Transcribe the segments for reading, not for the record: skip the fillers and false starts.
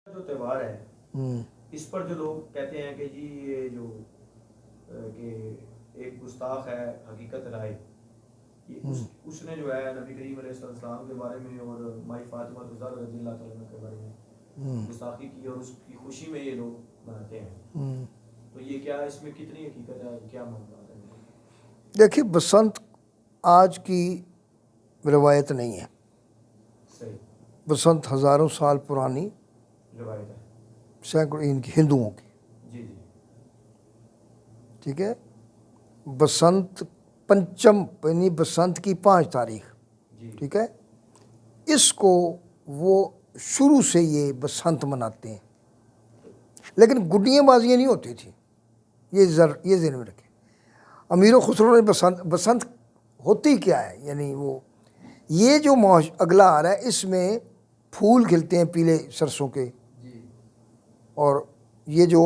جو تہوار ہے اس پر جو لوگ کہتے ہیں کہ جی یہ جو کہ ایک گستاخ ہے حقیقت رائے، اس نے جو ہے نبی کریم علیہ السلام کے بارے میں اور مائی فاطمہ الزہرا رضی اللہ تعالیٰ عنہ کے بارے میں گستاخی کی اور اس کی خوشی میں یہ لوگ مناتے ہیں، تو یہ کیا اس میں کتنی حقیقت ہے، کیا معاملات ہے؟ دیکھیے بسنت آج کی روایت نہیں ہے، صحیح، بسنت ہزاروں سال پرانی روایت ہے، سینکڑوں ان کی ہندوؤں کی، جی جی ٹھیک ہے۔ بسنت پنچم یعنی بسنت کی 5 تاریخ، جی ٹھیک ہے، اس کو وہ شروع سے یہ بسنت مناتے ہیں، لیکن گڈیاں بازیاں نہیں ہوتی تھیں، یہ ذہن میں رکھیں۔ امیر و خسرو نے بسنت ہوتی کیا ہے، یعنی وہ یہ جو اگلا آ رہا ہے اس میں پھول کھلتے ہیں پیلے سرسوں کے، اور یہ جو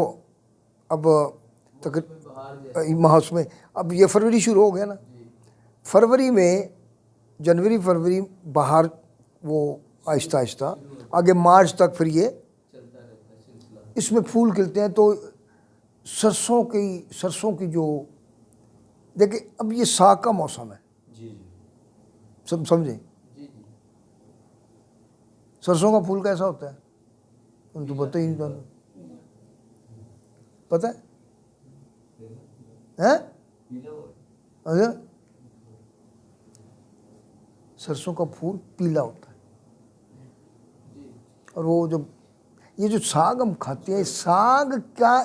اب ماہ میں اب یہ فروری شروع ہو گیا نا، فروری میں جنوری فروری بہار وہ آہستہ آہستہ آگے مارچ تک پھر یہ اس میں پھول کھلتے ہیں، تو سرسوں کی جو دیکھیں اب یہ ساگ کا موسم ہے، جی سب سمجھیں سرسوں کا پھول کیسا ہوتا ہے ان تو پتہ ہی نہیں، پتہ ہے اچھا سرسوں کا پھول پیلا ہوتا ہے، اور وہ جب یہ جو ساگ ہم کھاتے ہیں، ساگ کا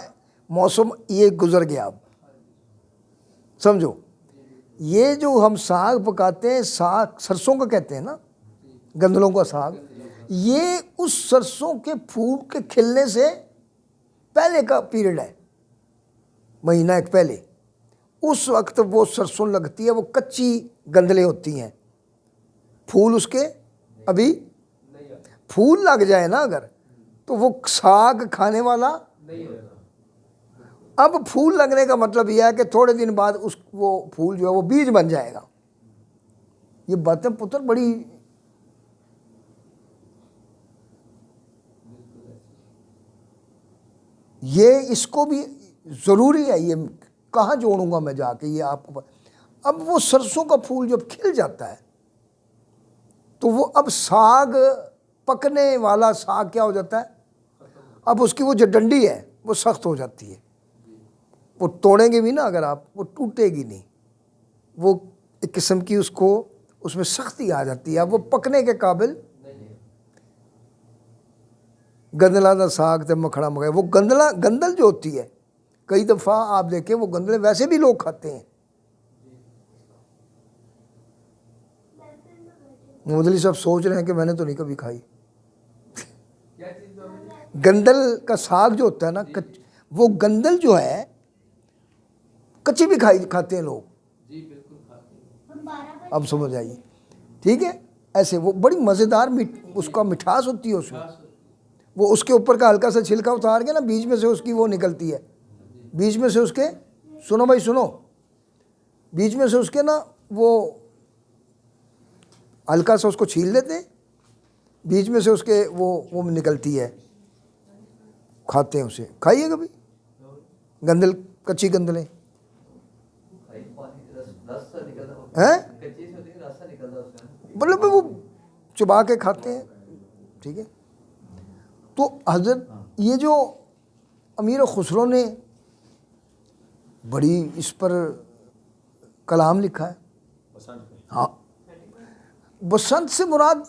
موسم یہ گزر گیا، اب سمجھو یہ جو ہم ساگ پکاتے ہیں، ساگ سرسوں کا کہتے ہیں نا، گندلوں کا ساگ، یہ اس سرسوں کے پھول کے کھلنے سے پہلے کا پیریڈ ہے، مہینہ ایک پہلے، اس وقت وہ سرسوں لگتی ہے، وہ کچی گندلیں ہوتی ہیں، پھول اس کے ابھی پھول لگ جائے نا اگر تو وہ ساگ کھانے والا نہیں ہوتا۔ اب پھول لگنے کا مطلب یہ ہے کہ تھوڑے دن بعد وہ پھول جو ہے وہ بیج بن جائے گا۔ یہ باتیں پتر بڑی یہ اس کو بھی ضروری ہے، یہ کہاں جوڑوں گا میں جا کے، یہ آپ کو اب وہ سرسوں کا پھول جب کھل جاتا ہے تو وہ اب ساگ پکنے والا ساگ کیا ہو جاتا ہے، اب اس کی وہ جو ڈنڈی ہے وہ سخت ہو جاتی ہے، وہ توڑیں گے بھی نا اگر آپ، وہ ٹوٹے گی نہیں، وہ ایک قسم کی اس میں سختی آ جاتی ہے، اب وہ پکنے کے قابل گندلا دا ساگ تے مکھڑا مگا، وہ گندل جو ہوتی ہے کئی دفعہ آپ دیکھیں وہ گندلے ویسے بھی لوگ کھاتے ہیں، محمد علی صاحب سوچ رہے ہیں کہ میں نے تو نہیں کبھی کھائی، گندل کا ساگ جو ہوتا ہے نا، وہ گندل جو ہے کچی بھی کھاتے ہیں لوگ، اب سمجھ آئیے، ٹھیک ہے، ایسے وہ بڑی مزیدار اس کا مٹھاس ہوتی ہے، اس میں وہ اس کے اوپر کا ہلکا سا چھلکا اتار کے نا، بیچ میں سے اس کی وہ نکلتی ہے، بیچ میں سے اس کے سنو بھائی سنو، بیچ میں سے اس کے نا وہ ہلکا سا اس کو چھیل لیتے ہیں، بیچ میں سے اس کے وہ نکلتی ہے، کھاتے ہیں اسے، کھائیے کبھی گندل، کچی گندلیں مطلب وہ چبا کے کھاتے ہیں، ٹھیک ہے۔ تو حضرت یہ جو امیر خسرو نے بڑی اس پر کلام لکھا ہے، ہاں بسنت سے مراد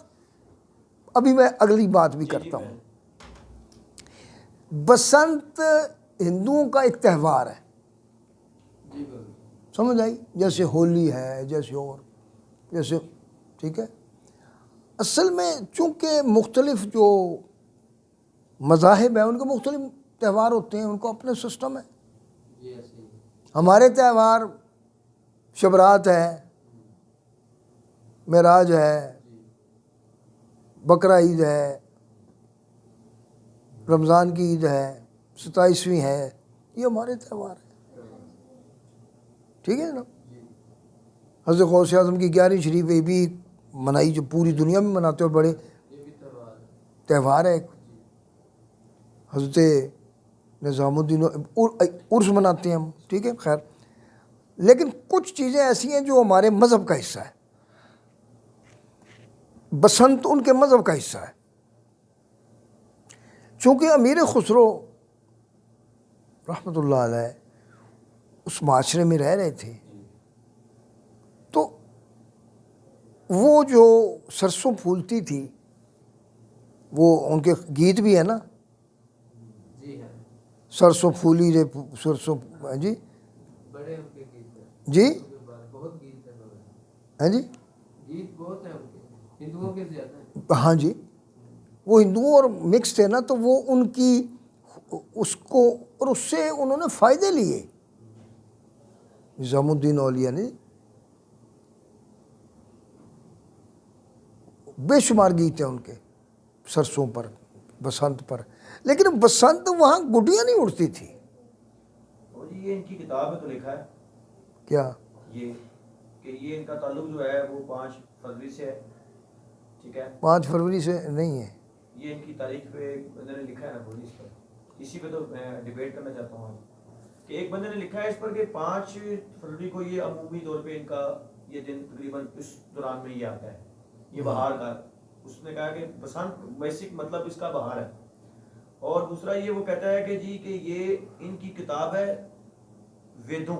ابھی میں اگلی بات بھی کرتا ہوں، بسنت ہندوؤں کا ایک تہوار ہے، سمجھ آئی، جیسے ہولی ہے، جیسے ٹھیک ہے، اصل میں چونکہ مختلف جو مذاہب ہیں ان کے مختلف تہوار ہوتے ہیں، ان کو اپنے سسٹم ہے، ہمارے تہوار شبرات ہے، معراج ہے، بقرہ عید ہے، رمضان کی عید ہے، 27ویں ہے، یہ ہمارے تہوار ہیں، ٹھیک ہے نا۔ حضرت غوث اعظم کی 11ویں شریف یہ بھی منائی، جو پوری دنیا میں مناتے ہیں، اور بڑے تہوار ہے، حضرت نظام الدین عرس مناتے ہیں ہم، ٹھیک ہے، خیر. لیکن کچھ چیزیں ایسی ہیں جو ہمارے مذہب کا حصہ ہے. بسنت ان کے مذہب کا حصہ ہے. چونکہ امیر خسرو رحمۃ اللہ علیہ اس معاشرے میں رہ رہے تھے، تو وہ جو سرسوں پھولتی تھی، وہ ان کے گیت بھی ہے نا، جی ہاں، سرسوں پھولی رے سرسوں، ہاں جی، بڑے ان کے گیت ہیں، جی، بہت گیت ہیں، ہاں جی، گیت بہت ہیں ان کے، ہندوؤں کے زیادہ ہیں. ہاں جی. وہ ہندوؤں اور مکس تھے نا، تو وہ ان کی اس کو، اور اس سے انہوں نے فائدے لیے. نظام الدین اولیاء نے بے شمار گیت ہیں ان کے سرسوں پر، بسنت پر. لیکن بسنت وہاں گڈیاں نہیں اڑتی تھی. اور یہ ان کی کتاب میں تو لکھا ہے کیا؟ یہ کہ یہ ان کا تعلق جو ہے وہ 5 فروری سے ہے. ٹھیک ہے، 5 فروری سے نہیں ہے. یہ ان کی تاریخ پہ ایک بندے نے لکھا ہے نا پولیس پر، اسی پہ تو میں ڈیبیٹ کرنا چاہتا ہوں آج، کہ ایک بندے نے لکھا ہے اس پر کہ 5 فروری کو یہ عمومی طور پہ ان کا یہ دن تقریباً اس دوران میں یہ آتا ہے، یہ بہار کا. اس نے کہا کہ بسنت بیسک مطلب اس کا بہار ہے. اور دوسرا یہ وہ کہتا ہے کہ جی کہ یہ ان کی کتاب ہے ویدوں،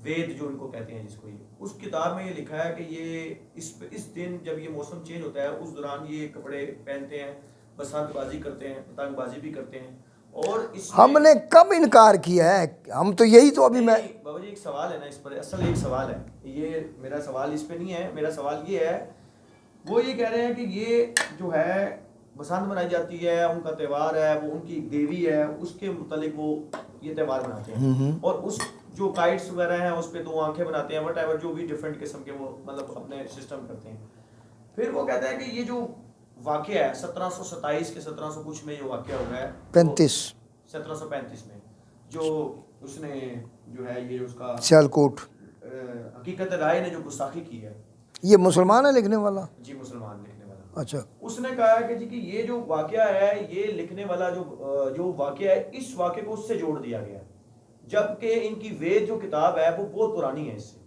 وید جو ان کو کہتے ہیں جس کو، یہ اس کتاب میں یہ لکھا ہے کہ یہ اس دن جب یہ موسم چینج ہوتا ہے اس دوران یہ کپڑے پہنتے ہیں، بسنت بازی کرتے ہیں، پتنگ بازی بھی کرتے ہیں. اور اس ہم نے کب انکار کیا ہے؟ ہم تو یہی تو ابھی میں بابا جی ایک سوال ہے نا اس پر، اصل ایک سوال ہے، یہ میرا سوال اس پہ نہیں ہے. میرا سوال یہ ہے، وہ یہ کہہ رہے ہیں کہ یہ جو ہے بسنت منائی جاتی ہے، ان کا تہوار ہے، وہ ان کی دیوی ہے، اس کے متعلق وہ یہ تہوار مناتے ہیں. اور اس جو کائٹس وغیرہ ہیں اس پہ 2 آنکھیں بناتے ہیں، وٹ ایور جو بھی ڈفرینٹ قسم کے وہ مطلب اپنے سسٹم کرتے ہیں. پھر وہ کہتا ہے کہ یہ جو واقعہ ہے 1727 کے 1700 کچھ میں یہ واقعہ ہو گیا ہے 35 1735 میں، جو اس نے جو ہے یہ اس کا سیالکوٹ. حقیقت رائے نے جو گستاخی کی ہے، یہ مسلمان ہے لکھنے والا؟ جی مسلمان لکھنے والا. اچھا. اس نے کہا ہے کہ جی کہ یہ جو واقعہ ہے، یہ لکھنے والا جو واقعہ ہے، اس واقعے کو اس سے جوڑ دیا گیا، جبکہ ان کی وید جو کتاب ہے وہ بہت پرانی ہے اس سے.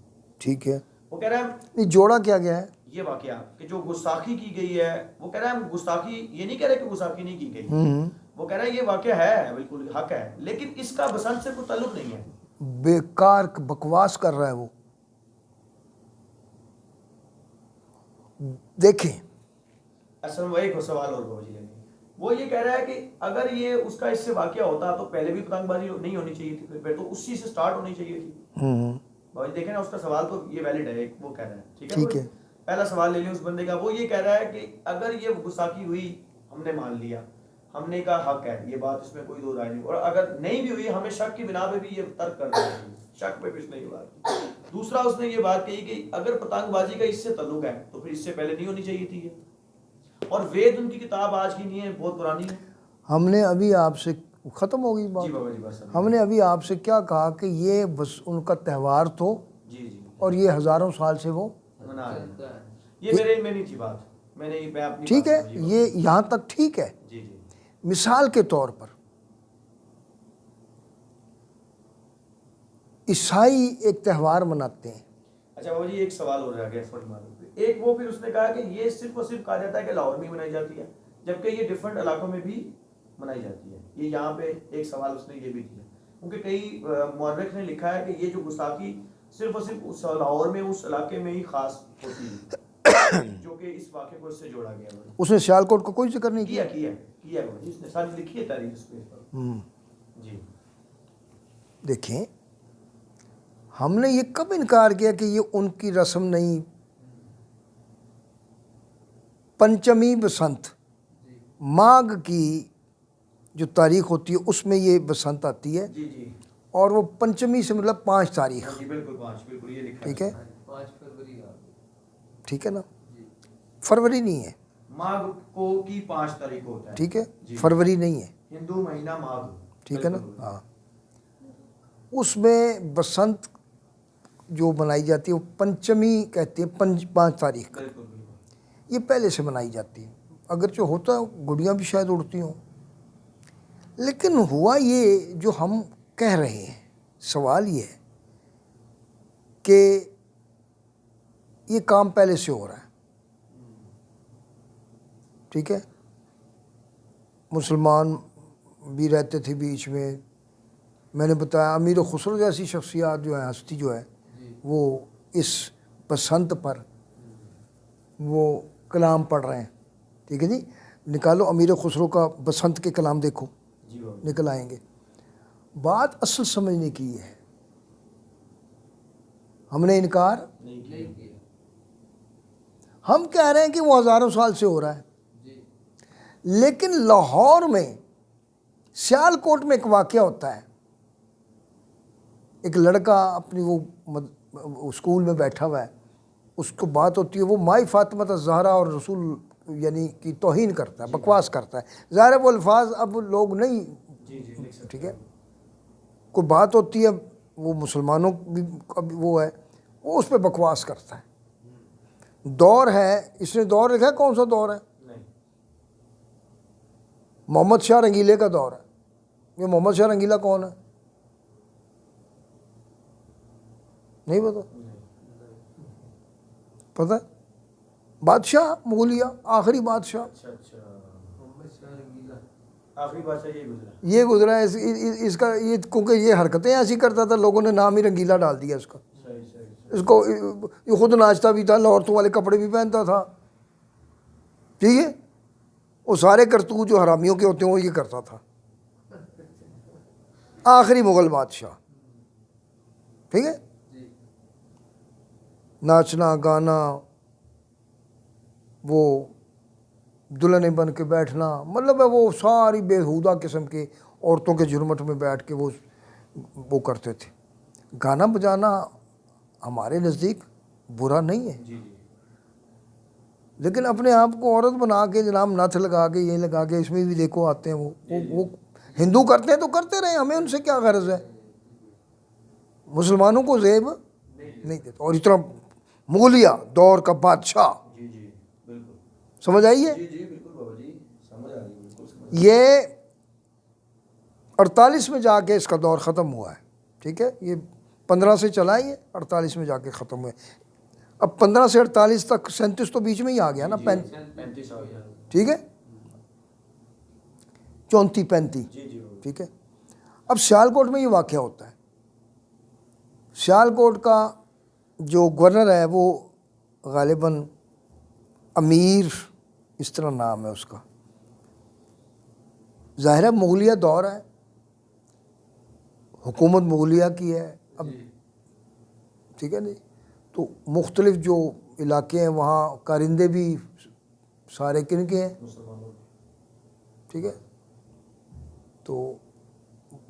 ٹھیک ہے. وہ کہہ رہا ہے نہیں، جوڑا کیا گیا ہے؟ یہ واقعہ کہ جو گستاخی کی گئی ہے، وہ کہہ رہا ہے گستاخی یہ نہیں کہہ رہے کہ گستاخی نہیں کی گئی، وہ کہہ رہا ہے یہ واقعہ ہے بالکل حق ہے، لیکن اس کا بسنت سے کوئی تعلق نہیں ہے. بیکار بکواس کر رہا ہے وہ. دیکھیں، اصل میں وہی کو سوال اور بابا جی لیں گے. وہ یہ کہہ رہا ہے کہ اگر یہ اس کا اس سے واقعہ ہوتا تو پہلے بھی پتنگ بازی نہیں ہونی چاہیے تھی، پھر تو اسی سے سٹارٹ ہونی چاہیے تھی. بابا جی دیکھیں نا، اس کا سوال تو یہ ویلڈ ہے، وہ کہہ رہا ہے. ٹھیک ہے، پہلا سوال لے لیں اس بندے کا. وہ یہ کہہ رہا ہے کہ اگر یہ گستاخی ہوئی، ہم نے مان لیا، ہم نے کہا حق ہے، یہ بات اس میں کوئی دو رائے نہیں، اور اگر نہیں بھی ہوئی ہمیں شک کی بنا پہ بھی یہ ترک کر دیا، شک پہ کچھ نہیں ہوا. دوسرا اس نے یہ بات کہی کہ اگر پتنگ بازی کا اس سے تعلق ہے تو پھر اس سے پہلے نہیں ہونی چاہیے تھی یہ. اور وید ان کی کتاب آج کی نہیں ہے، بہت پرانی ہے. ہم نے ابھی آپ سے ختم ہو گئی بات. جی بابا جی بس ہم نے ابھی آپ سے کیا کہا کہ یہ بس ان کا تہوار تو، جی جی اور یہ ہزاروں سال سے وہ منا رہے ہیں. یہ میرے علم میں نہیں تھی بات، میں اپنی ٹھیک ہے، بات یہ یہاں تک ٹھیک ہے. جی جی مثال کے طور پر عیسائی ایک تہوار مناتے ہیں. اچھا بابا جی ایک سوال ہو رہا ہے. ایک وہ پھر اس نے کہا کہ یہ صرف اور صرف کہا جاتا ہے کہ لاہور میں منائی جاتی ہے، جبکہ یہ ڈفرینٹ علاقوں میں بھی منائی جاتی ہے. یہ یہاں پہ ایک سوال اس نے یہ بھی دیا، کیونکہ کئی مورخ نے لکھا ہے کہ یہ جو گستاخی صرف اور صرف اس لاہور میں اس علاقے میں ہی خاص ہوتی ہے، جو کہ اس واقعے کو اس سے جوڑا گیا. اس نے سیالکوٹ کا کوئی ذکر نہیں کیا. کیا اس نے ساری لکھی ہے تاریخ اس پہ. جی دیکھیں، ہم نے یہ کب انکار کیا کہ یہ ان کی رسم نہیں؟ پنچمی بسنت، ماگھ کی جو تاریخ ہوتی ہے اس میں یہ بسنت آتی ہے، جی جی اور وہ پنچمی سے مطلب 5 تاریخ. جی بالکل 5 بالکل یہ لکھا ٹھیک ہے، 5 فروری ٹھیک ہے نا، فروری نہیں ہے. ماگھ کو کی 5 تاریخ کو ہوتا ہے. ٹھیک ہے، فروری نہیں ہے. ہندو مہینہ ماگھ. ٹھیک ہے نا. ہاں، اس میں بسنت جو منائی جاتی ہے وہ پنچمی کہتے ہیں، 5 تاریخ کا. بالکل بالکل. یہ پہلے سے منائی جاتی ہے، اگرچہ ہوتا ہے گڑیاں بھی شاید اڑتی ہوں. لیکن ہوا یہ جو ہم کہہ رہے ہیں، سوال یہ ہے کہ یہ کام پہلے سے ہو رہا ہے، ٹھیک ہے، مسلمان بھی رہتے تھے بیچ میں نے بتایا امیر خسرو جیسی شخصیات جو ہیں، ہستی جو ہے، وہ اس بسنت پر وہ کلام پڑھ رہے ہیں، ٹھیک ہے جی، نکالو امیر خسرو کا بسنت کے کلام دیکھو، جی بابا نکل آئیں گے۔ بات اصل سمجھنے کی یہ ہے، ہم نے انکار نہیں کیا نہیں کیا ہم کہہ رہے ہیں کہ وہ ہزاروں سال سے ہو رہا ہے، جی لیکن لاہور میں سیال کوٹ میں ایک واقعہ ہوتا ہے، ایک لڑکا اپنی وہ اسکول میں بیٹھا ہوا ہے، اس کو بات ہوتی ہے، وہ مائی فاطمہ الزہرا اور رسول یعنی کی توہین کرتا ہے، بکواس کرتا ہے، ظاہر ہے وہ الفاظ اب لوگ نہیں، جی جی لکھ سکتے ٹھیک ہے، کوئی بات ہوتی ہے، وہ مسلمانوں بھی وہ ہے، وہ اس پہ بکواس کرتا ہے، دور ہے، اس نے دور لکھا ہے، کون سا دور ہے؟ نہیں محمد شاہ رنگیلے کا دور ہے۔ یہ محمد شاہ رنگیلا کون ہے؟ نہیں پتا؟ پتہ ہے؟ بادشاہ مغلیہ، آخری بادشاہ، اچھا اچھا محمد شاہ رنگیلا آخری بادشاہ یہ گزرا یہ گزرا ہے، اس کا یہ کیونکہ یہ حرکتیں ایسی کرتا تھا، لوگوں نے نام ہی رنگیلا ڈال دیا اس کا، صحیح صحیح اس کو یہ خود ناچتا بھی تھا، عورتوں والے کپڑے بھی پہنتا تھا، ٹھیک ہے، وہ سارے کرتوت جو حرامیوں کے ہوتے ہیں وہ یہ کرتا تھا، آخری مغل بادشاہ، ٹھیک ہے، جی ناچنا گانا، وہ دلہنیں بن کے بیٹھنا، مطلب ہے وہ ساری بےہودہ قسم کے عورتوں کے جرمٹ میں بیٹھ کے وہ کرتے تھے۔ گانا بجانا ہمارے نزدیک برا نہیں ہے، جی جی لیکن اپنے آپ کو عورت بنا کے جناب نتھ لگا کے یہ لگا کے، اس میں بھی دیکھو آتے ہیں وہ ہندو کرتے ہیں تو کرتے رہے، ہمیں ان سے کیا غرض ہے، مسلمانوں کو زیب نہیں دیتا۔ اور اس طرح مغلیہ دور کا بادشاہ، جی جی بالکل سمجھ آئی ہے؟ جی جی بالکل بابا جی سمجھ آ رہی ہے بالکل سمجھ یہ 48 میں جا کے اس کا دور ختم ہوا ہے، ٹھیک ہے، یہ 15 سے چلا ہی ہے، 48 میں جا کے ختم ہوئے۔ اب 15 سے 48 تک 37 تو بیچ میں ہی آ گیا نا، 35 آ گیا ٹھیک ہے، 34 35، جی جی بابا ٹھیک ہے۔ اب سیال کوٹ میں یہ واقعہ ہوتا ہے، سیال کوٹ کا جو گورنر ہے وہ غالباً امیر اس طرح نام ہے اس کا، ظاہر ہے مغلیہ دور ہے، حکومت مغلیہ کی ہے اب، ٹھیک ہے نہیں، تو مختلف جو علاقے ہیں وہاں کارندے بھی سارے کن کے ہیں، مسلمانوں کے ٹھیک ہے، تو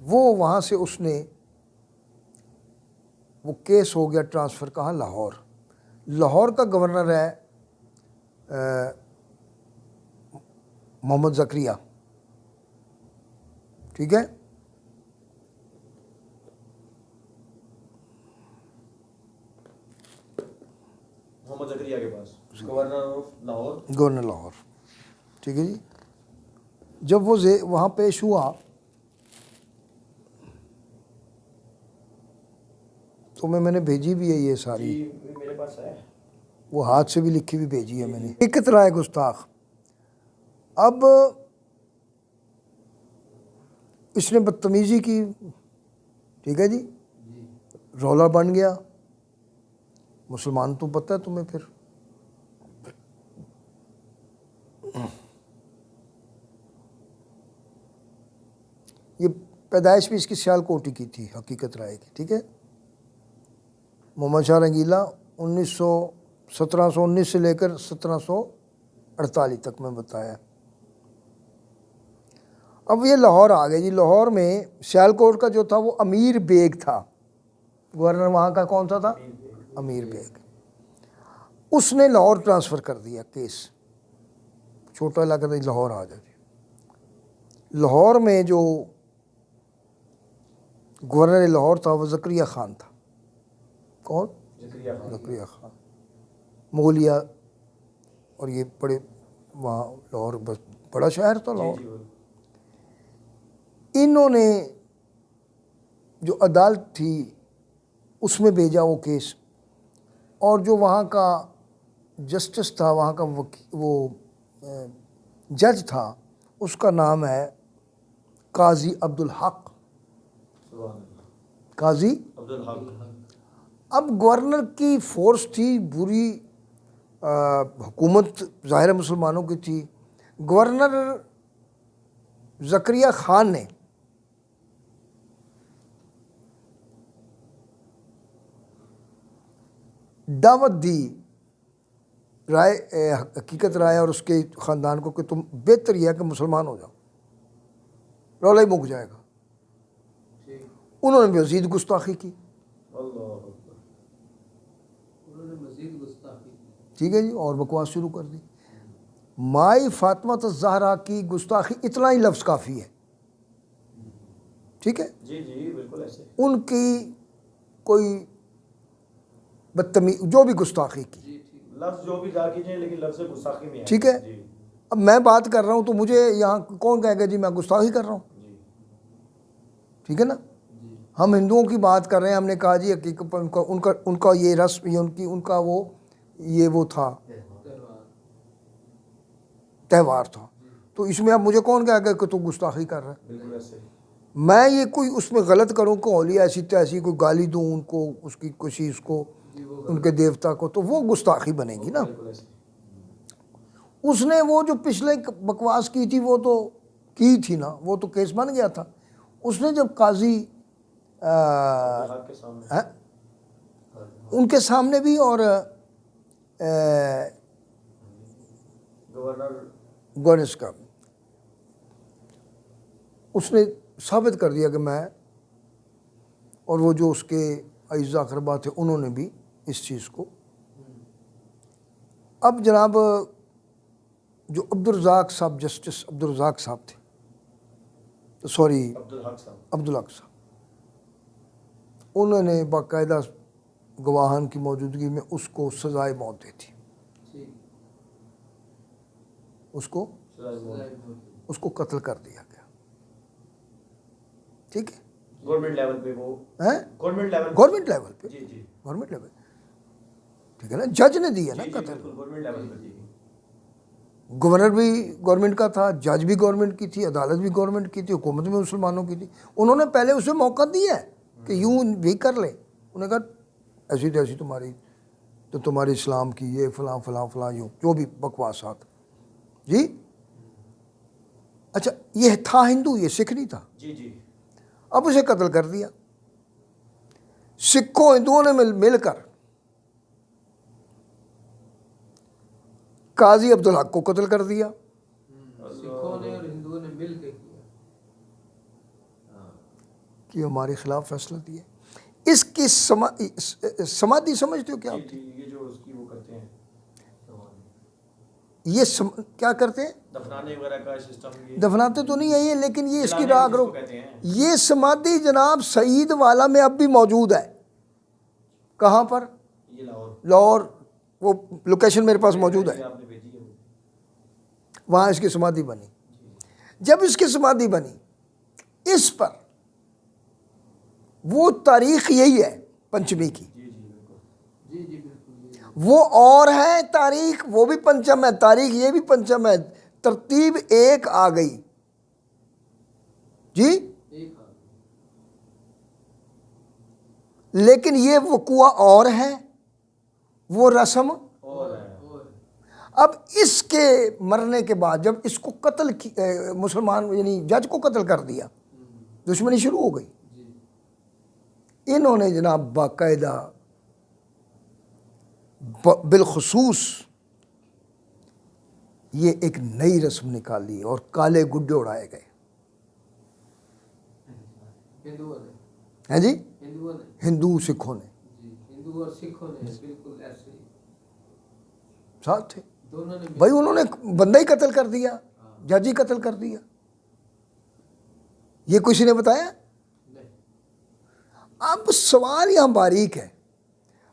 وہ وہاں سے اس نے وہ کیس ہو گیا ٹرانسفر، کہاں؟ لاہور۔ لاہور کا گورنر ہے محمد زکریا، ٹھیک ہے، محمد زکریا کے پاس governor of Lahore governor Lahore, ٹھیک ہے جی۔ جب وہ وہاں پیش ہوا تو میں نے بھیجی بھی ہے یہ ساری، جی میرے پاس ہے وہ ہاتھ سے بھی لکھی بھی بھیجی ہے میں نے، ایک رائے گستاخ۔ اب اس نے بدتمیزی کی، ٹھیک ہے جی، رولا بن گیا، مسلمان تو پتہ ہے تمہیں، پھر یہ پیدائش بھی اس کی سیال کوٹی کی تھی، حقیقت رائے کی، ٹھیک ہے، محمد شاہ رنگیلا 1719 سے لے کر 1748 تک میں بتایا۔ اب یہ لاہور آ گئے جی، لاہور میں سیال کوٹ کا جو تھا وہ امیر بیگ تھا، گورنر وہاں کا کون سا تھا؟ امیر بیگ۔ اس نے لاہور ٹرانسفر کر دیا کیس، چھوٹا علاقہ تھا، لاہور آ جائے۔ لاہور میں جو گورنر لاہور تھا وہ زکریا خان تھا، کون؟ زکریا خان، مغلیہ، اور یہ بڑے وہاں لاہور بس بڑا شہر تھا جی لاہور۔ جی انہوں نے جو عدالت تھی اس میں بھیجا وہ کیس، اور جو وہاں کا جسٹس تھا، وہاں کا وہ جج تھا، اس کا نام ہے قاضی عبدالحق، سبحان اللہ، قاضی عبدالحق۔ اب گورنر کی فورس تھی بری، حکومت ظاہر مسلمانوں کی تھی۔ گورنر زکریا خان نے دعوت دی رائے، حقیقت رائے اور اس کے خاندان کو کہ تم بہتر یہ ہے کہ مسلمان ہو جاؤ، رولا ہی مک جائے گا۔ انہوں نے مزید گستاخی کی، اللہ اکبر، انہوں نے مزید گستاخی کی۔ ٹھیک ہے جی، اور بکواس شروع کر دی۔ مائی فاطمہ الزہرا کی گستاخی اتنا ہی لفظ کافی ہے، ٹھیک ہے، جی جی بالکل ایسے، ان کی کوئی بدتمیز جو بھی گستاخی کی، جی ٹھیک، لفظ جو بھی جا کیجئے لیکن لفظ گستاخی میں ہے، ٹھیک ہے۔ جی اب میں بات کر رہا ہوں تو مجھے یہاں کون کہے گا جی میں گستاخی کر رہا ہوں، جی ٹھیک ہے نا؟ جی ہم ہندوؤں کی بات کر رہے ہیں، ہم نے کہا جی حقیقت پر ان کا یہ رسم، یہ ان کا وہ تھا، تہوار، تہوار تھا، تو اس میں اب مجھے کون کہے گا کہ تو گستاخی کر رہا ہے؟ بالکل ایسے، میں یہ کوئی اس میں غلط کروں کہ ہولی ایسی تیسی کوئی گالی دوں ان کو، اس کی کسی اس کو، جی وہ ان کے دیوتا کو، تو وہ گستاخی بنے گی نا۔ بالکل ایسے، اس نے وہ جو پچھلے بکواس کی تھی وہ تو کی تھی نا، وہ تو کیس بن گیا تھا۔ اس نے جب قاضی عبدالحق کے سامنے، ان کے سامنے بھی اور گورنر، گورنس کا، اس نے ثابت کر دیا کہ میں اور وہ جو اس کے اعزاء اقربا تھے انہوں نے بھی اس چیز کو۔ اب جناب جو عبدالرزاق صاحب، جسٹس عبدالرزاق صاحب تھے، سوری عبدالحق صاحب، عبدالحق صاحب، انہوں نے باقاعدہ گواہان کی موجودگی میں اس کو سزائے موت دی تھی، ٹھیک، اس کو سزائے موت، سزائے موت، اس کو قتل کر دیا گیا، ٹھیک ہے، گورنمنٹ لیول پہ وہ، ہیں گورنمنٹ لیول، گورنمنٹ لیول پہ، جی جی گورنمنٹ لیول، ٹھیک ہے نا، جج نے دیا نا جی جی قتل۔ بالکل گورنمنٹ لیول پہ، جی گورنر بھی گورنمنٹ کا تھا، جج بھی گورنمنٹ کی تھی، عدالت بھی گورنمنٹ کی تھی، حکومت بھی مسلمانوں کی تھی۔ انہوں نے پہلے اسے موقع دیا ہے کہ یوں بھی کر لے، انہوں نے کہا ایسی تو ایسی تمہاری تو تمہاری اسلام کی یہ فلاں فلاں فلاں یوں جو بھی بکواسات، جی اچھا یہ تھا ہندو، یہ سکھ نہیں تھا، جی جی، اب اسے قتل کر دیا۔ سکھوں ہندوؤں نے مل کر قاضی عبدالحق کو قتل کر دیا، سکھوں نے اور ہندوؤں نے مل کے کیا۔ کہ ہمارے خلاف فیصلہ دیا۔ اس کی سمادھی سمجھتے ہو کیا جی آپ؟ جی، یہ جو اس کی وہ کرتے ہیں، یہ کیا کرتے ہیں؟ دفنانے وغیرہ کا سسٹم، یہ دفناتے تو نہیں ہے یہ، لیکن یہ اس کی جلانے راگ جس رو، کو کہتے ہیں، یہ سمادھی جناب سعید والا میں اب بھی موجود ہے۔ کہاں پر؟ یہ لاہور، لاہور، وہ لوکیشن میرے پاس موجود ہے، یہ آپ نے بھیجی ہے وہ، وہاں اس کی سمادھی بنی۔ جب اس کی سمادھی بنی، اس پر وہ تاریخ یہی ہے پنچمی کی، جی جی بالکل، جی جی بالکل، وہ اور ہے تاریخ، وہ بھی پنچم ہے، تاریخ یہ بھی پنچم ہے، ترتیب ایک آ گئی جی، ایک ہاتھ، لیکن یہ وقوع اور ہے، وہ رسم۔ اور ہے، اور اب اس کے مرنے کے بعد جب اس کو قتل مسلمان یعنی جج کو قتل کر دیا، دشمنی شروع ہو گئی۔ جی انہوں نے جناب باقاعدہ بالخصوص یہ ایک نئی رسم نکالی اور کالے گڈے اڑائے گئے، ہندوؤں نے، ہیں جی، ہندوؤں نے، ہندو سکھوں نے جی ہندو اور سکھوں نے بالکل ایسے ہی ساتھ تھے دونوں نے بھائی، انہوں نے بندہ ہی قتل کر دیا، جج ہی قتل کر دیا، یہ کسی نے بتایا؟ نہیں، اب سوال یہاں باریک ہے،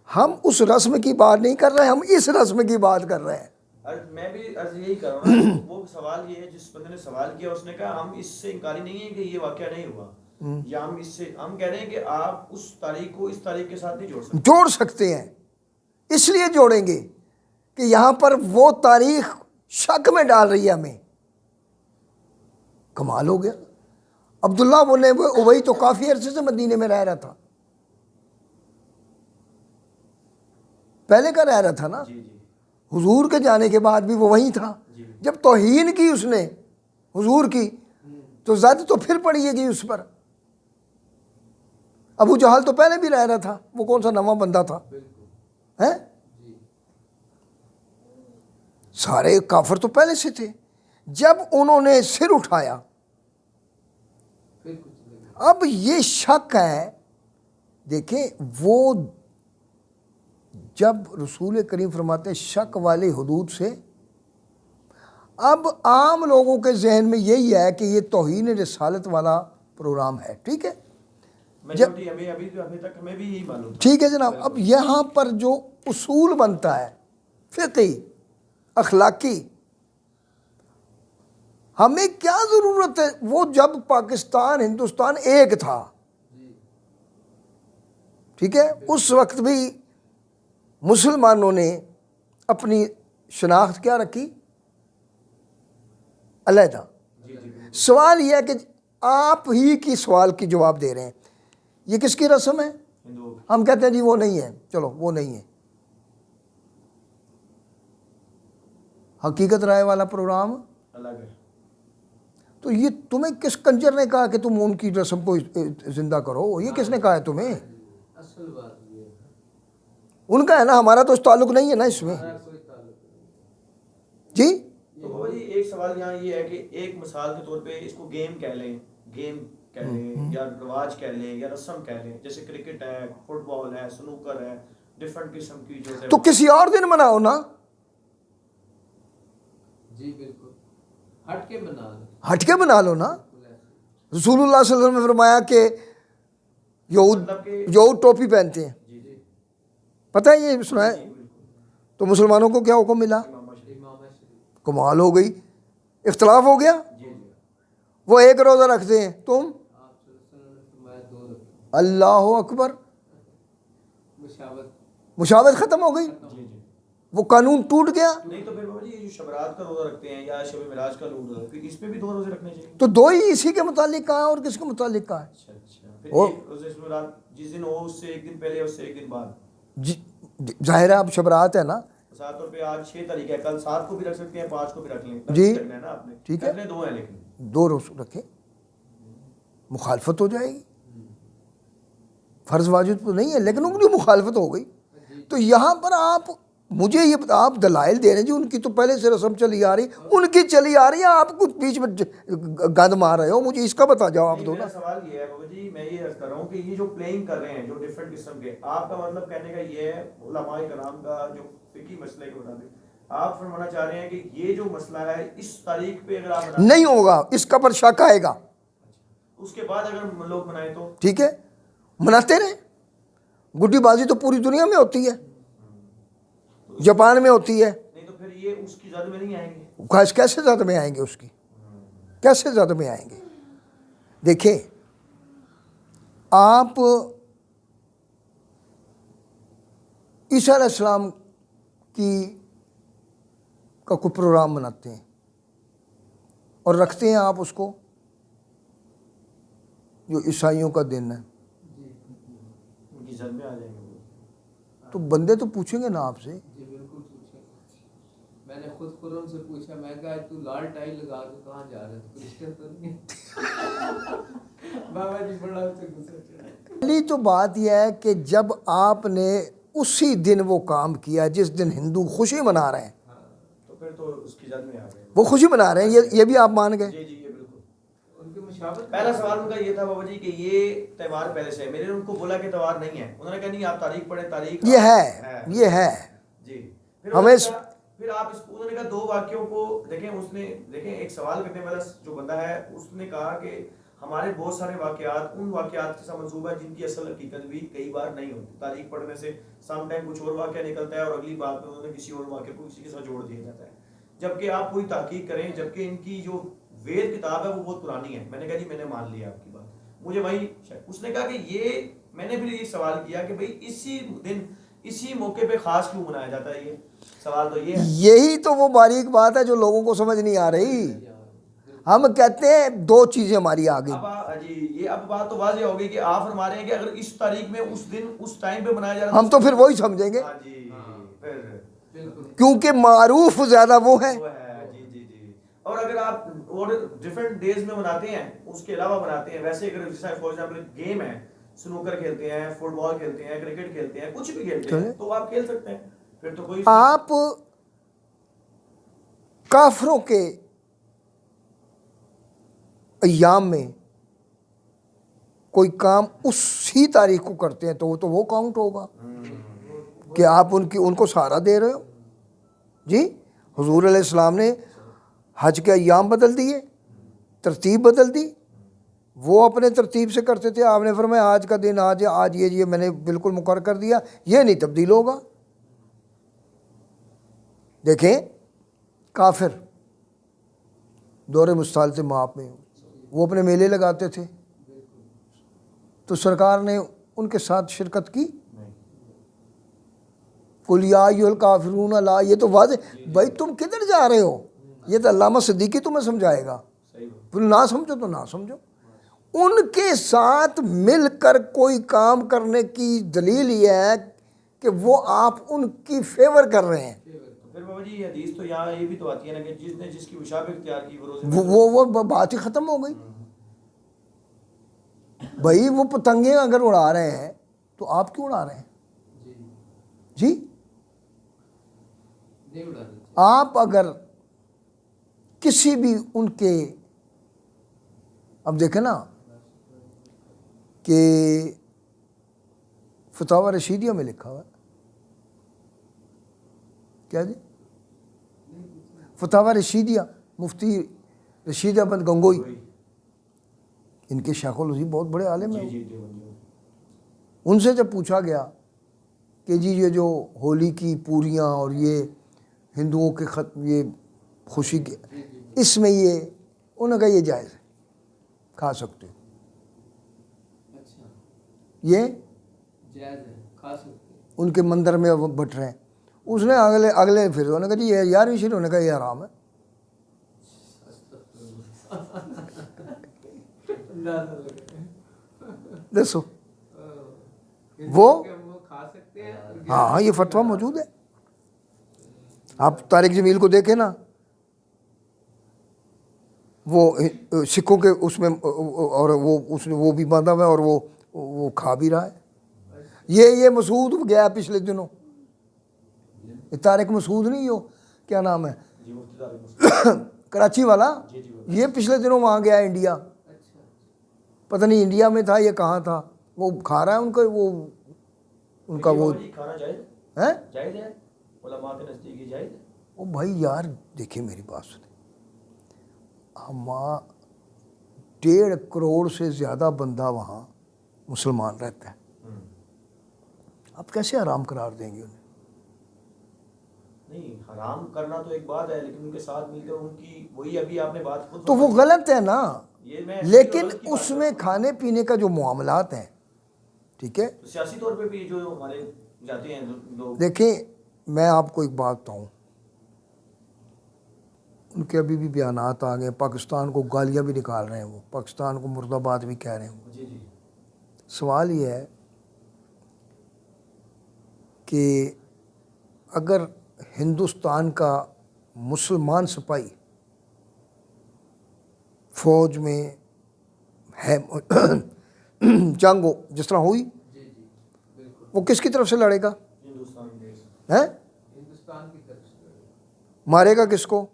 ہم اس رسم کی بات نہیں کر رہے، ہم اس رسم کی بات کر رہے ہیں، میں بھی عرض یہی کر رہا ہوں، وہ سوال یہ ہے جس بندے نے سوال کیا اس نے کہا ہم اس سے انکاری نہیں ہے کہ یہ واقعہ نہیں ہوا، یا ہم کہہ رہے ہیں کہ آپ اس تاریخ کو اس تاریخ کے ساتھ نہیں جوڑ سکتے. جوڑ سکتے ہیں، اس لیے جوڑیں گے کہ یہاں پر وہ تاریخ شک میں ڈال رہی ہے ہمیں. کمال ہو گیا. عبداللہ بن ابی تو کافی عرصے سے مدینے میں رہ رہا تھا، پہلے کا رہ رہا تھا نا، جی جی حضور کے جانے کے بعد بھی وہ وہیں تھا. جی جب توہین کی اس نے حضور کی تو زد تو پھر پڑی گئی اس پر. ابو جہل تو پہلے بھی رہ رہا تھا، وہ کون سا نواں بندہ تھا بالکل ہیں؟ جی سارے کافر تو پہلے سے تھے. جب انہوں نے سر اٹھایا پھر کچھ نہیں. اب یہ شک ہے. دیکھیں وہ جب رسول کریم فرماتے ہیں شک والی حدود سے، اب عام لوگوں کے ذہن میں یہی ہے کہ یہ توہین رسالت والا پروگرام ہے. ٹھیک ہے، میجورٹی ہمیں ابھی تک ہمیں بھی یہی معلوم تھا. ٹھیک ہے جناب. اب یہاں پر جو اصول بنتا ہے فقہی اخلاقی، ہمیں کیا ضرورت ہے؟ وہ جب پاکستان ہندوستان ایک تھا، جی ٹھیک ہے، اس وقت بھی مسلمانوں نے اپنی شناخت کیا رکھی؟ علیحدہ. جی جی بالکل. سوال یہ ہے کہ آپ ہی کی سوال کی جواب دے رہے ہیں، یہ کس کی رسم ہے؟ ہندوؤں ہم کہتے ہیں جی وہ نہیں ہے، چلو وہ نہیں ہے. حقیقت رائے والا پروگرام الگ ہے. تو یہ تمہیں کس کنجر نے کہا کہ تم ان کی رسم کو زندہ کرو؟ یہ کس نے کہا ہے تمہیں؟ اصل بات یہ ہے ان کا ہے نا، ہمارا تو اس تعلق نہیں ہے نا اس میں. ہمارا کوئی تعلق نہیں. جی تو بابا جی ایک سوال یہاں یہ ہے کہ ایک مثال کے طور پہ اس کو گیم کہہ لیں، گیم کہہ لیں یا رواج کہہ لیں یا رسم کہہ لیں، جیسے کرکٹ ہے، فٹ بال ہے، سنوکر ہے، ڈفرنٹ قسم کی جو ہے تو کسی اور دن مناؤ نا، جی بالکل ہٹ کے بنا لیں. ہٹ کے بنا لو نا. بالکل ایسے. رسول اللہ صلی اللہ علیہ وسلم نے فرمایا کہ مطلب کہ یہود ٹوپی پہنتے ہیں، جی جی پتہ ہے یہ سنا ہے؟ جی بالکل. تو مسلمانوں کو کیا حکم ملا؟ امام مشرق. امام شریف. کمال ہو گئی. اختلاف ہو گیا. جی جی وہ ایک روزہ رکھتے ہیں، تم آپ صلی اللہ علیہ وسلم نے فرمایا 2 رکھیں. اللہ اکبر. مشابہت مشابہت ختم ہو گئی، جی جی. وہ قانون ٹوٹ گیا. نہیں تو پھر بابا جی یہ جو شبرات کا روزہ رکھتے ہیں یا شب معراج کا روزہ رکھتے ہیں، اس میں بھی 2 روزے رکھنے چاہیے. تو دو ہی اسی کے متعلق کہا ہے، اور کس کے متعلق کہا ہے؟ اچھا اچھا. پھر وہ- ایک روزے شب معراج جس دن ہو اس سے ایک دن پہلے اس سے ایک دن بعد. ظاہر ہے اب شبرات ہے نا. مثال طور پہ آج 6 تاریخ ہے، کل 7 کو بھی رکھ سکتے ہیں، 5 کو بھی رکھ لیں. جی. رکھنا ہے نا آپ نے. ٹھیک ہے. رکھنے 2 ہیں لیکن. 2 روز رکھے، مخالفت ہو جائے گی. فرض واجب تو نہیں ہے لیکن ان کی مخالفت ہو گئی. تو یہاں پر آپ مجھے یہ آپ دلائل دے رہے ہیں جی ان کی تو پہلے سے رسم چلی آ رہی، ان کی چلی آ رہی ہے، آپ کچھ بیچ میں گند مار رہے ہو. مجھے اس کا بتا جاؤ آپ نہیں، دو میرا نا. سوال یہ ہے بابا جی، میں یہ عرض کر رہا ہوں کہ یہ جو پلینگ کر رہے ہیں جو ڈفرنٹ قسم کے، آپ کا مطلب کہنے کا یہ ہے علماء کرام کا جو فقہی مسئلے کے مطابق آپ فرمانا چاہ رہے ہیں کہ یہ جو مسئلہ ہے اس تاریخ پہ اگر آپ منائیں نہیں ہوگا، اس کا پر شک آئے گا. اس کے بعد اگر لوگ منائیں تو ٹھیک ہے، مناتے رہیں. گڈی بازی تو پوری دنیا میں ہوتی ہے، جاپان میں ہوتی ہے. نہیں تو پھر یہ اس کی زد میں نہیں آئیں گے. کیسے زد میں آئیں گے؟ اس کی کیسے زد میں آئیں گے؟ دیکھیں آپ عیسیٰ علیہ السلام کا کوئی پروگرام مناتے ہیں اور رکھتے ہیں آپ اس کو، جو عیسائیوں کا دن ہے، ان کی زد میں آ جائیں گے. تو بندے تو پوچھیں گے نا آپ سے. جی بالکل پوچھا. میں نے خود قرآن سے پوچھا، میں کہا تو لال ٹائی لگا کے کہاں جا رہے ہیں؟ کرسچن تو نہیں ہے؟ بابا جی بڑا سے غصہ چڑھا. پہلی تو بات یہ ہے کہ جب آپ نے اسی دن وہ کام کیا جس دن ہندو خوشی منا رہے ہیں، تو پھر تو اس کی زد میں آ گئے. وہ خوشی منا رہے ہیں، یہ بھی آپ مان گئے. جی جی یہ بالکل. ان کی مشابہت. پہلا سوال ان کا یہ تھا بابا جی کہ یہ تہوار پہلے سے ہے، میں نے ان کو بولا کہ تہوار نہیں ہے، انہوں نے کہا نہیں آپ تاریخ پڑھیں، تاریخ یہ ہے، یہ ہے. جی. پھر ہمیں پھر آپ انہوں نے کہا 2 واقعوں کو دیکھیں. اس نے دیکھیں ایک سوال کرنے والا جو بندہ ہے اس نے کہا کہ ہمارے بہت سارے واقعات ان واقعات کے ساتھ منصوبہ ہے جن کی اصل حقیقت بھی کئی بار نہیں ہوتی. تاریخ پڑھنے سے سم ٹائم کچھ اور واقعہ نکلتا ہے اور اگلی بات میں انہوں نے کسی اور واقعے کو کسی کے ساتھ جوڑ دیا جاتا ہے. جبکہ آپ کوئی تحقیق کریں, جبکہ ان کی جو وید کتاب ہے وہ بہت پرانی ہے. میں نے کہا جی میں نے مان لیا آپ کی بات. مجھے بھائی اس نے کہا کہ یہ, میں نے پھر یہ سوال کیا کہ بھائی اسی دن اسی موقع پہ خاص کیوں منایا جاتا ہے؟ یہ سوال تو یہ ہے. یہی تو وہ باریک بات ہے جو لوگوں کو سمجھ نہیں آ رہی. ہم کہتے ہیں دو چیزیں ہماری آگے. جی یہ اب بات تو واضح ہو گئی کہ آپ فرما رہے ہیں کہ اگر اس تاریخ میں اس دن اس ٹائم پہ منایا جا رہا ہے ہم تو پھر وہی سمجھیں گے, ہاں جی پھر کیونکہ معروف زیادہ وہ ہے. جی جی جی. اور اگر آپ اور ڈیفرنٹ ڈیز میں مناتے ہیں, اس کے علاوہ مناتے ہیں, ویسے اگر جیسا فار ایگزامپل گیم ہے, سنوکر کھیلتے ہیں, فٹ بال کھیلتے ہیں, کرکٹ کھیلتے ہیں, کچھ بھی کھیلتے ہیں تو آپ کھیل سکتے ہیں. پھر تو کوئی آپ کافروں کے ایام میں کوئی کام اسی تاریخ کو کرتے ہیں تو وہ کاؤنٹ ہوگا کہ آپ ان کو سہارا دے رہے ہو. جی حضور علیہ السلام نے حج کے ایام بدل دیے, ترتیب بدل دی. وہ اپنے ترتیب سے کرتے تھے, آپ نے فرمایا آج کا دن آج یہ میں نے بالکل مقرر کر دیا, یہ نہیں تبدیل ہوگا. دیکھیں کافر دور مستحلت مآب میں وہ اپنے میلے لگاتے تھے, تو سرکار نے ان کے ساتھ شرکت کی. قُلْ یَا أَیُّھَا الْکَافِرُونَ لَا, یہ تو واضح. بھائی تم کدھر جا رہے ہو؟ یہ تو علامہ صدیقی تمہیں سمجھائے گا. پھر نہ سمجھو تو نہ سمجھو. ان کے ساتھ مل کر کوئی کام کرنے کی دلیل یہ ہے کہ وہ آپ ان کی فیور کر رہے ہیں. پھر بابا جی یہ حدیث تو یہاں یہ بھی تو آتی ہے نا کہ جس نے جس کی مشابہ اختیار کی وہ بات ہی ختم ہو گئی. بھائی وہ پتنگیں اگر اڑا رہے ہیں تو آپ کیوں اڑا رہے ہیں؟ جی آپ اگر کسی بھی ان کے, اب دیکھیں نا کہ فتاوی رشیدیہ میں لکھا ہوا ہے, کیا جی فتاوی رشیدیہ, مفتی رشید احمد گنگوئی, ان کے شیخ الحدیث بہت بڑے عالم ہیں. ان سے جب پوچھا گیا کہ جی یہ جو ہولی کی پوریاں اور یہ ہندوؤں کے یہ خوشی کے اس میں یہ, انہوں نے کہا یہ جائز ہے, کھا سکتے ہو, یہ ان کے مندر میں وہ بٹ رہے ہیں. اس نے اگلے پھر انہوں نے کہا جی یہ 11ویں شریف, انہوں نے کہا یہ حرام ہے. دیکھو وہ ہاں یہ فتویٰ موجود ہے. آپ طارق جمیل کو دیکھیں نا, وہ سکھوں کے اس میں, اور وہ بھی باندھا ہوا ہے اور وہ کھا بھی رہا ہے. یہ مسعود گیا پچھلے دنوں, طارق مسعود نہیں, ہو کیا نام ہے کراچی والا, یہ پچھلے دنوں وہاں گیا انڈیا, پتہ نہیں انڈیا میں تھا یہ کہاں تھا, وہ کھا رہا ہے ان کا وہ ہے. او بھائی یار دیکھیں میری بات سنیں, ہم 1.5 کروڑ سے زیادہ بندہ وہاں مسلمان رہتا ہے, آپ کیسے حرام قرار دیں گے انہیں؟ نہیں حرام کرنا تو ایک بات ہے, لیکن ان کے ساتھ مل کر ان کی وہی ابھی آپ نے بات خود تو وہ غلط ہے نا. لیکن اس میں کھانے پینے کا جو معاملات ہیں, ٹھیک ہے, سیاسی طور پہ بھی جو ہمارے جاتے ہیں لوگ. دیکھیں میں آپ کو ایک بات بتاؤں, ان کے ابھی بھی بیانات آ گئے, پاکستان کو گالیاں بھی نکال رہے ہیں, وہ پاکستان کو مرد آباد بھی کہہ رہے ہیں. جی جی. سوال یہ ہے کہ اگر ہندوستان کا مسلمان سپاہی فوج میں ہے, جنگ جس طرح ہوئی, وہ کس کی طرف سے لڑے گا؟ مارے گا کس کو؟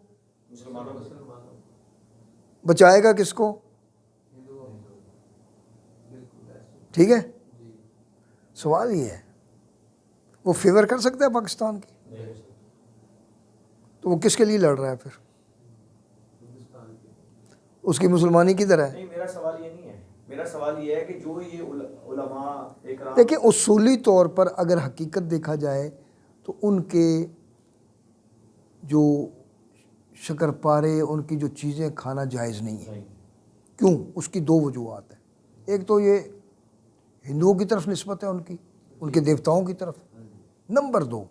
بچائے گا کس کو؟ ٹھیک ہے, سوال یہ ہے وہ فیور کر سکتا ہے پاکستان کی؟ تو وہ کس کے لیے لڑ رہا ہے پھر؟ اس کی مسلمانی کدھر ہے؟ نہیں میرا سوال یہ نہیں ہے میرا سوال یہ ہے کہ جو یہ علماء اکرام دیکھیں اصولی طور پر اگر حقیقت دیکھا جائے تو ان کے جو شکر پارے ان کی جو چیزیں کھانا جائز نہیں ہے. کیوں؟ اس کی دو وجوہات ہیں. ایک تو یہ ہندوؤں کی طرف نسبت ہے ان کے دیوتاؤں کی طرف. نمبر دو،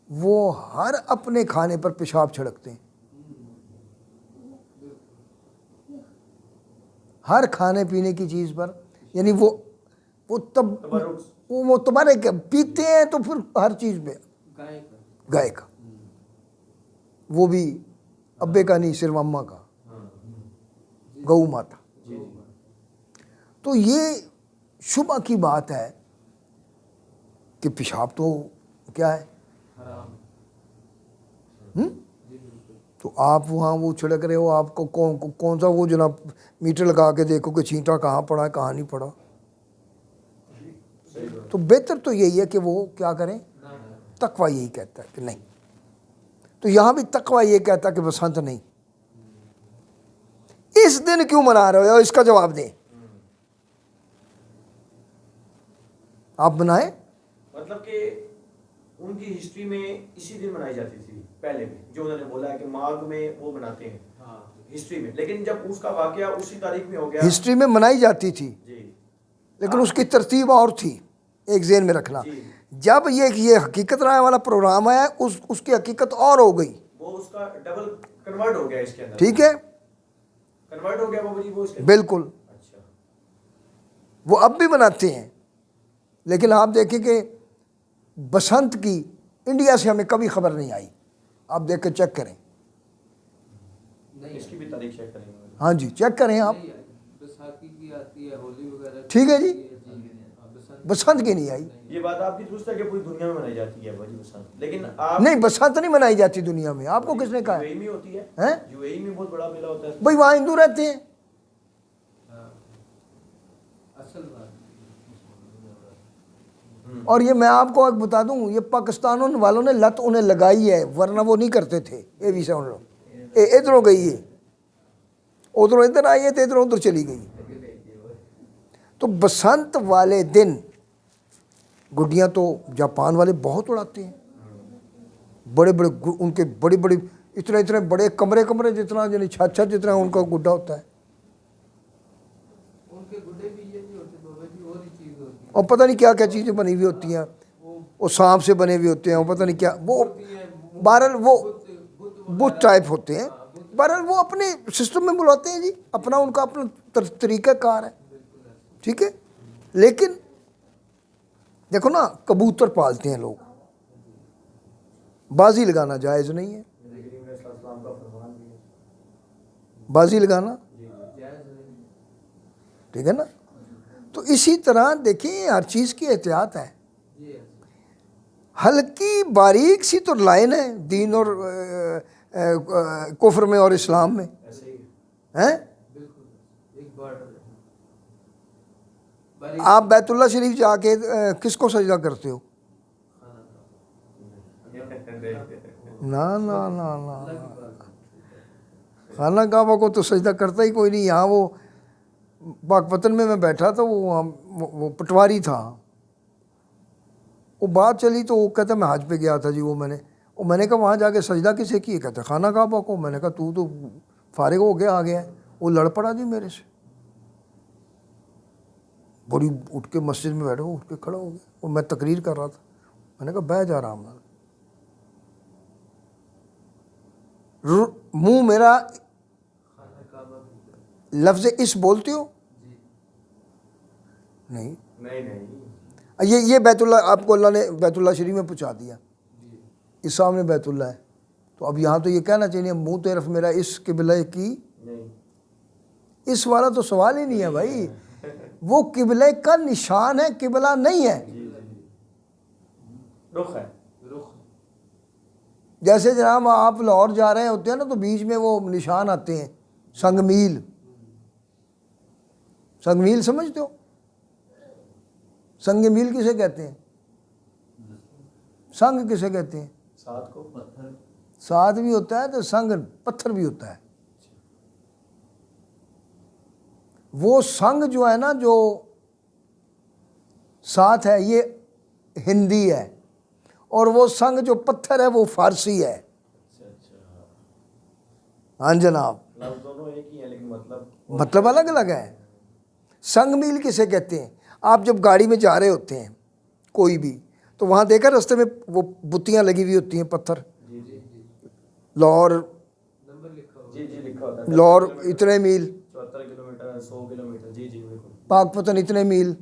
وہ ہر اپنے کھانے پر پیشاب چھڑکتے ہیں. ہر کھانے پینے کی چیز پر، یعنی وہ تبرک پیتے ہیں تو پھر ہر چیز پہ گائے کا، وہ بھی ابے کا نہیں، صرف اماں کا، گو ماتا. تو یہ شبہ کی بات ہے کہ پیشاب تو کیا ہے. تو آپ وہاں وہ چھڑک رہے ہو، آپ کو کون سا وہ جناب میٹر لگا کے دیکھو کہ چھینٹا کہاں پڑا ہے کہاں نہیں پڑا. تو بہتر تو یہی ہے کہ وہ کیا کریں. تقویٰ یہی کہتا ہے کہ نہیں. تو یہاں بھی تقویٰ یہ کہتا ہے کہ بسنت نہیں. اس دن کیوں منا رہے ہو؟ اس کا جواب دیں. آپ بنائیں. مطلب کہ ان کی ہسٹری میں اسی دن منائی جاتی تھی پہلے بھی، جو انہوں نے بولا ہے کہ ماغ میں وہ مناتے ہیں ہسٹری میں، لیکن جب اس کا واقعہ اسی تاریخ میں ہو گیا. ہسٹری میں منائی جاتی تھی لیکن اس کی ترتیب اور تھی. ایک ذہن میں رکھنا، جب یہ حقیقت رائے والا پروگرام آیا اس کی حقیقت اور ہو گئی، وہ اس کا ڈبل کنورٹ ہو گیا اس کے اندر. ٹھیک ہے، کنورٹ ہو گیا بابا جی وہ اس کے بالکل. اچھا وہ اب بھی بناتے ہیں، لیکن آپ دیکھیں کہ بسنت کی انڈیا سے ہمیں کبھی خبر نہیں آئی. آپ دیکھ کے چیک کریں. اس کی بھی تاریخ چیک کریں گے. ہاں جی چیک کریں آپ. بیساکھی کی آتی ہے، ہولی وغیرہ ٹھیک ہے جی، بسنت کی نہیں آئی. یہ بات آپ کی درست ہے کہ پوری دنیا میں منائی جاتی ہے بھائی بسنت، لیکن آپ نہیں، بسنت نہیں منائی جاتی دنیا میں. آپ کو کس نے کہا؟ یو اے ای میں ہوتی ہے. ہیں یو اے ای میں بہت بڑا میلہ ہوتا ہے بھائی، وہاں ہندو رہتے ہیں. اصل بات اور یہ میں آپ کو ایک بتا دوں، یہ پاکستان والوں نے لت انہیں لگائی ہے، ورنہ وہ نہیں کرتے تھے. اے وی سن لو، ادھروں گئی ہے، ادھروں ادھر آئی ہے تو ادھروں ادھر چلی گئی. تو بسنت والے دن گڈیاں تو جاپان والے بہت اڑاتے ہیں. بڑے بڑے ان کے بڑے بڑے اتنے بڑے کمرے جتنا یعنی چھت جتنا ان کا گڈا ہوتا ہے. ان کے گڈے بھی یہ نہیں ہوتے بابا جی، اور ہی چیز ہوتی ہے. اور پتہ نہیں کیا کیا چیزیں بنی ہوئی ہوتی ہیں، وہ سانپ سے بنے ہوئے ہوتے ہیں، وہ پتہ نہیں کیا، وہ بہرحال وہ بت ٹائپ ہوتے ہیں. بہرحال وہ اپنے سسٹم میں بلاتے ہیں جی، اپنا ان کا اپنا طریقہ کار ہے. ٹھیک ہے، لیکن دیکھو نا، کبوتر پالتے ہیں لوگ، بازی لگانا جائز نہیں ہے. بازی لگانا ٹھیک ہے نا. تو اسی طرح دیکھیں ہر چیز کی احتیاط ہے. ہلکی باریک سی تو لائن ہے دین اور کفر میں اور اسلام میں ہیں. آپ بیت اللہ شریف جا کے کس کو سجدہ کرتے ہو؟ نہ خانہ کعبہ کو تو سجدہ کرتا ہی کوئی نہیں. یہاں وہ پاک پتن میں بیٹھا تھا، وہ پٹواری تھا. وہ بات چلی تو وہ کہتا میں حج پہ گیا تھا جی. میں نے کہا وہاں جا کے سجدہ کسے کی؟ کہتا خانہ کعبہ کو. میں نے کہا تو فارغ ہو گیا، آ گیا. وہ لڑ پڑا جی میرے سے. بڑی اٹھ کے مسجد میں بیٹھا، اٹھ کے کھڑا ہو گیا. وہ میں تقریر کر رہا تھا. میں نے کہا بہ جا رہا ہوں. منہ میرا لفظ اس بولتے ہو؟ نہیں. یہ بیت اللہ آپ کو اللہ نے بیت اللہ شریف میں پہنچا دیا، اس سامنے بیت اللہ ہے. تو اب یہاں تو یہ کہنا چاہیے منہ طرف میرا اس قبلہ کی، اس والا تو سوال ہی نہیں ہے بھائی. وہ قبلہ کا نشان ہے، قبلہ نہیں ہے. رخ ہے. جیسے جناب آپ لاہور جا رہے ہوتے ہیں نا تو بیچ میں وہ نشان آتے ہیں، سنگ میل. سنگ میل سمجھتے ہو؟ سنگ میل کسے کہتے ہیں؟ سنگ کسے کہتے ہیں؟ ساتھ کو پتھر، ساتھ بھی ہوتا ہے تو سنگ پتھر بھی ہوتا ہے. وہ سنگ جو ہے نا جو ساتھ ہے یہ ہندی ہے، اور وہ سنگ جو پتھر ہے وہ فارسی ہے. اچھا اچھا، ہاں جناب، لفظ دونوں ایک ہی ہیں لیکن مطلب مطلب الگ الگ ہے. سنگ میل کسے کہتے ہیں؟ آپ جب گاڑی میں جا رہے ہوتے ہیں کوئی بھی، تو وہاں دیکھا رستے میں وہ بتیاں لگی ہوئی ہوتی ہیں پتھر، جی جی لاہور نمبر لکھا ہوا. جی جی لکھا ہوتا ہے لاہور اتنے میل، 74 کلومیٹر 100 کلومیٹر. جی جی بالکل. پاک پتن اتنے میل،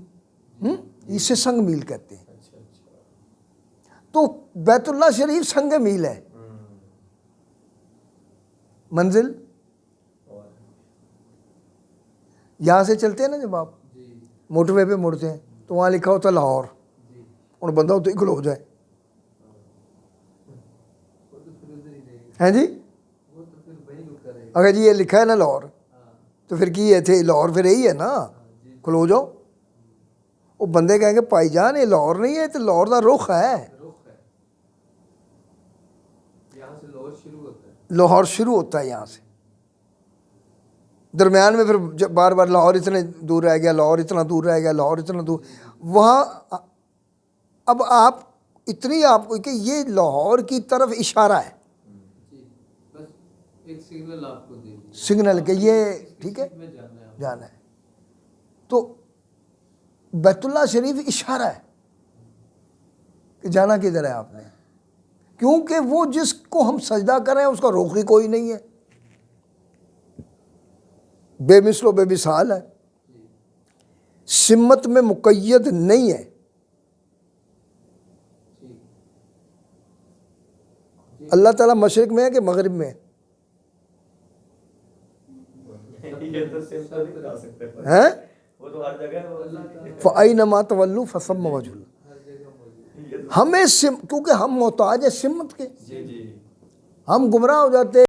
اسے سنگ میل کہتے ہیں. اچھا اچھا. تو بیت اللہ شریف سنگ میل ہے. منزل اور یہاں سے چلتے ہیں نا جب آپ جی موٹر وے پہ مڑتے ہیں تو وہاں لکھا ہوتا ہے لاہور، جی، اور بندہ ہوتا ہی کھلو جائے. وہ تو پھر ادھر ہی رہے گا. ہیں جی، وہ تو پھر وہیں رکا رہے گا. اگر جی یہ لکھا ہے نا لاہور، ہاں تو پھر کی ہے تھے لاہور پھر یہی ہے نا، جی کھلو جاؤ. وہ بندے کہیں گے پائی جان یہ لاہور نہیں ہے، تو لاہور کا رخ ہے. رخ ہے. یہاں سے لاہور شروع ہوتا ہے. لاہور شروع ہوتا ہے یہاں سے، درمیان میں پھر جب بار بار لاہور اتنے دور رہ گیا، لاہور اتنا دور رہ گیا، لاہور اتنا دور. وہاں اب آپ اتنی آپ کو کہ یہ لاہور کی طرف اشارہ ہے، جی، بس ایک سگنل آپ کو دے دیا. سگنل کہ یہ ٹھیک ہے میں جانا ہے آپ کو. جانا ہے. تو بیت اللہ شریف اشارہ ہے کہ جانا کدھر ہے آپ نے، کیونکہ وہ جس کو ہم سجدہ کریں اس کا رخ ہی کوئی نہیں ہے، بے مثل و بے مثال ہے، جی سمت میں مقید نہیں ہے. ٹھیک. اللہ تعالیٰ مشرق میں ہے کہ مغرب میں ہے؟ یہ تو صرف تو نہیں کہا سکتے پر ہیں؟ وہ تو ہر جگہ ہے. اللہ تعالیٰ فَأَيْنَمَا تَوَلُّوا فَثَمَّ وَجْهُ اللَّهِ. ہر جگہ موجود ہے. ہمیں کیونکہ ہم محتاج ہیں سمت کے، جی جی ہم گمراہ ہو جاتے ہیں.